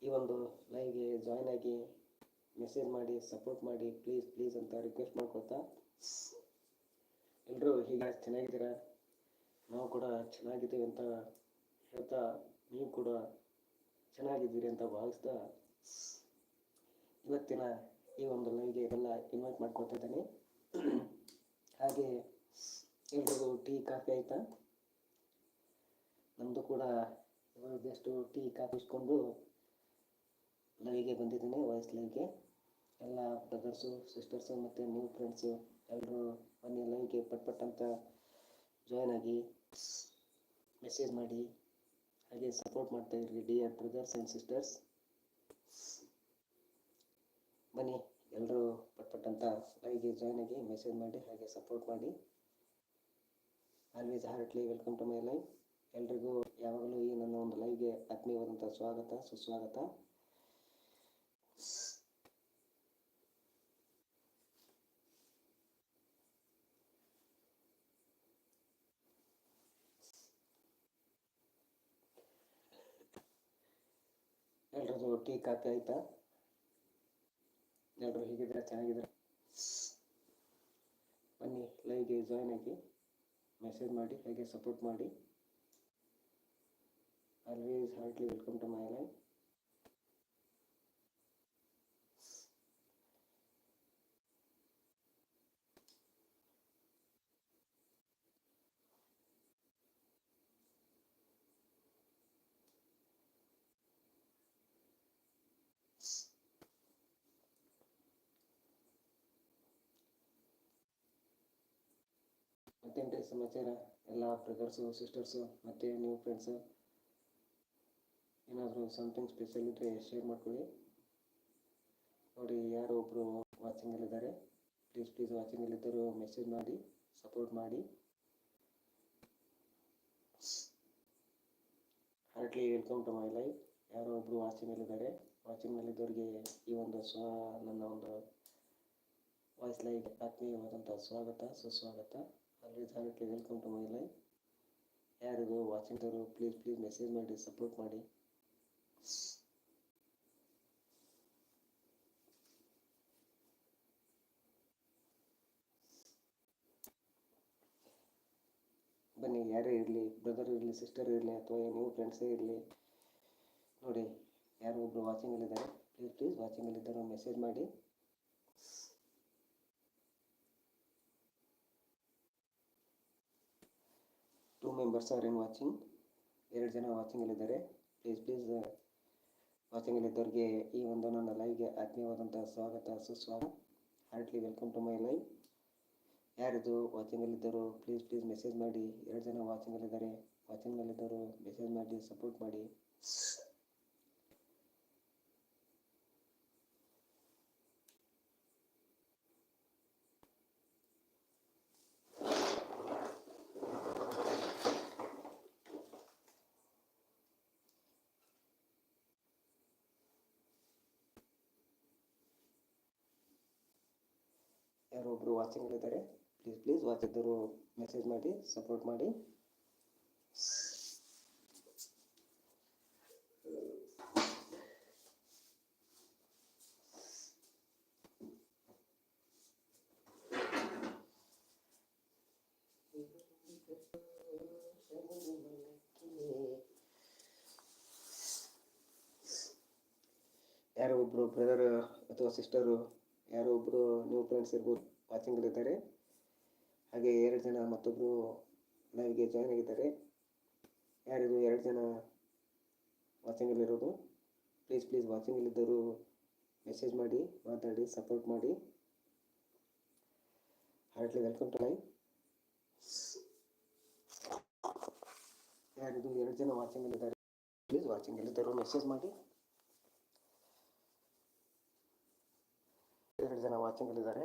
ಈ ಒಂದು ಲೈವ್ಗೆ ಜಾಯ್ನ್ ಆಗಿ ಮೆಸೇಜ್ ಮಾಡಿ ಸಪೋರ್ಟ್ ಮಾಡಿ ಪ್ಲೀಸ್ ಪ್ಲೀಸ್ ಅಂತ ರಿಕ್ವೆಸ್ಟ್ ಮಾಡ್ಕೊಳ್ತಾ, ಎಲ್ಲರೂ ಹೀಗೆ ಚೆನ್ನಾಗಿದ್ದೀರಾ? ನಾವು ಕೂಡ ಚೆನ್ನಾಗಿದ್ದೀವಿ ಅಂತ ಹೇಳ್ತಾ, ನೀವು ಕೂಡ ಚೆನ್ನಾಗಿದ್ದೀರಿ ಅಂತ ಭಾವಿಸ್ತಾ ಇವತ್ತಿನ ಈ ಒಂದು ಲೈವ್ಗೆ ಎಲ್ಲ ಇನ್ವೈಟ್ ಮಾಡ್ಕೊಳ್ತಾ ಇದ್ದೀನಿ. ಹಾಗೆ ಎಲ್ರಿಗೂ ಟೀ ಕಾಫಿ ಆಯಿತಾ? ನಮ್ಮದು ಕೂಡ ಇವಾಗ ಜಸ್ಟ್ ಟೀ ಕಾಫಿ ಇಸ್ಕೊಂಡು ಲೈವ್ಗೆ ಬಂದಿದ್ದೀನಿ, ವಾಯ್ಸ್ ಲೈವ್ಗೆ. ಎಲ್ಲ ಬ್ರದರ್ಸು ಸಿಸ್ಟರ್ಸು ಮತ್ತು ನ್ಯೂ ಫ್ರೆಂಡ್ಸು ಎಲ್ಲರೂ ಬನ್ನಿ ಲೈವ್ಗೆ ಪಟ್ ಅಂತ ಜಾಯ್ನ್ ಆಗಿ ಮೆಸೇಜ್ ಮಾಡಿ ಹಾಗೆ ಸಪೋರ್ಟ್ ಮಾಡ್ತಾ ಇರ್ರಿ ಡಿಯರ್ ಬ್ರದರ್ಸ್ ಆ್ಯಂಡ್ ಸಿಸ್ಟರ್ಸ್. ಬನ್ನಿ ಎಲ್ಲರೂ ಪಟ್ ಅಂತ ಲೈವ್ಗೆ ಜಾಯ್ನ್ ಆಗಿ ಮೆಸೇಜ್ ಮಾಡಿ ಹಾಗೆ ಸಪೋರ್ಟ್ ಮಾಡಿ. Always heartly welcome to my live. ಎಲ್ರಿಗೂ ಯಾವಾಗಲೂ ಈ ನನ್ನ ಒಂದು ಲೈವ್ಗೆ ಆತ್ಮೀಯವಾದಂಥ ಸ್ವಾಗತ ಸುಸ್ವಾಗತ. ಎಲ್ರದ್ದು ಟೀ ಕಾಫಿ ಆಯಿತಾ? ಎಲ್ಲರೂ ಹೇಗಿದ್ದೀರಾ? ಚೆನ್ನಾಗಿದ್ದೀರಾ? ಬನ್ನಿ ಲೈವ್ಗೆ ಜಾಯ್ನ್ ಆಗಿ ಮೆಸೇಜ್ ಮಾಡಿ ಹಾಗೆ ಸಪೋರ್ಟ್ ಮಾಡಿ. Always heartly welcome to my live. ಮತ್ತೇನ್ರಿ ಸಮಾಚಾರ? ಎಲ್ಲ ಬ್ರದರ್ಸು ಸಿಸ್ಟರ್ಸು ಮತ್ತು ನ್ಯೂ ಫ್ರೆಂಡ್ಸು ಏನಾದರೂ ಸಮಥಿಂಗ್ ಸ್ಪೆಷಲ್ ಇದ್ದರೆ ಶೇರ್ ಮಾಡ್ಕೊಳ್ಳಿ. ನೋಡಿ, ಯಾರೋ ಒಬ್ಬರು ವಾಚಿಂಗಲ್ಲಿದ್ದಾರೆ. ಪ್ಲೀಸ್ ವಾಚಿಂಗಲ್ಲಿದ್ದರೂ ಮೆಸೇಜ್ ಮಾಡಿ ಸಪೋರ್ಟ್ ಮಾಡಿ. Heartly welcome to my live. ಯಾರೋ ಒಬ್ಬರು ವಾಚಿಂಗಲ್ಲಿದ್ದಾರೆ. ವಾಚಿಂಗ್ನಲ್ಲಿದ್ದವರಿಗೆ ಈ ಒಂದು ನನ್ನ ಒಂದು ವಾಯ್ಸ್ ಲೈವ್ ಆತ್ಮೀಯವಾದಂಥ ಸ್ವಾಗತ ಸುಸ್ವಾಗತ. Always heartly welcome to my live. ಯಾರಿಗೂ ವಾಚಿಂಗ್ದವರು ಪ್ಲೀಸ್ ಮೆಸೇಜ್ ಮಾಡಿ ಸಪೋರ್ಟ್ ಮಾಡಿ. ಬನ್ನಿ, ಯಾರೇ ಇರಲಿ, ಬ್ರದರ್ ಇರಲಿ, ಸಿಸ್ಟರ್ ಇರಲಿ ಅಥವಾ ನ್ಯೂ ಫ್ರೆಂಡ್ಸೇ ಇರಲಿ, ನೋಡಿ ಯಾರೋ ಒಬ್ಬರು ವಾಚಿಂಗಲ್ಲಿದ್ದಾರೆ. ಪ್ಲೀಸ್ ವಾಚಿಂಗಲ್ಲಿದ್ದರೂ ಮೆಸೇಜ್ ಮಾಡಿ. Two members are in watching. 2 ಜನ ವಾಚಿಂಗಲ್ಲಿದ್ದಾರೆ. ಪ್ಲೀಸ್ ವಾಚಿಂಗಲ್ಲಿದ್ದವ್ರಿಗೆ ಈ ಒಂದು ನನ್ನ ಲೈವ್ಗೆ ಆತ್ಮೀಯವಾದಂಥ ಸ್ವಾಗತ ಸುಸ್ವಾಗತ. Heartly welcome to my live. ಯಾರಿದು ವಾಚಿಂಗಲ್ಲಿದ್ದರು ಪ್ಲೀಸ್ ಮೆಸೇಜ್ ಮಾಡಿ. 2 ಜನ ವಾಚಿಂಗಲ್ಲಿದ್ದಾರೆ. ವಾಚಿಂಗ್ನಲ್ಲಿದ್ದರು ಮೆಸೇಜ್ ಮಾಡಿ ಸಪೋರ್ಟ್ ಮಾಡಿ. ಯಾರೊಬ್ಬರು ವಾಚಿಂಗಲ್ಲಿದ್ದಾರೆ. ಪ್ಲೀಸ್ ವಾಚಿದ್ದರು ಮೆಸೇಜ್ ಮಾಡಿ ಸಪೋರ್ಟ್ ಮಾಡಿ. ಯಾರೋ ಒಬ್ಬರು ಬ್ರದರ್ ಅಥವಾ ಸಿಸ್ಟರು, ಯಾರೋ ಒಬ್ಬರು ನ್ಯೂ ಫ್ರೆಂಡ್ಸ್ ಇರ್ಬೋದು ವಾಚಿಂಗಲ್ಲಿದ್ದಾರೆ. ಹಾಗೆ 2 ಜನ ಮತ್ತೊಬ್ಬರು ಲೈವ್ಗೆ ಜಾಯ್ನ್ ಆಗಿದ್ದಾರೆ. ಯಾರಿದು 2 ಜನ ವಾಚಿಂಗಲ್ಲಿರೋದು? ಪ್ಲೀಸ್ ವಾಚಿಂಗಲ್ಲಿದ್ದರು ಮೆಸೇಜ್ ಮಾಡಿ, ಮಾತಾಡಿ, ಸಪೋರ್ಟ್ ಮಾಡಿ. Heartly welcome to live. ಯಾರಿದು 2 ಜನ ವಾಚಿಂಗಲ್ಲಿದ್ದಾರೆ? ಪ್ಲೀಸ್ ವಾಚಿಂಗಲ್ಲಿದ್ದರು ಮೆಸೇಜ್ ಮಾಡಿ. 2 ಜನ ವಾಚಿಂಗಲ್ಲಿದ್ದಾರೆ.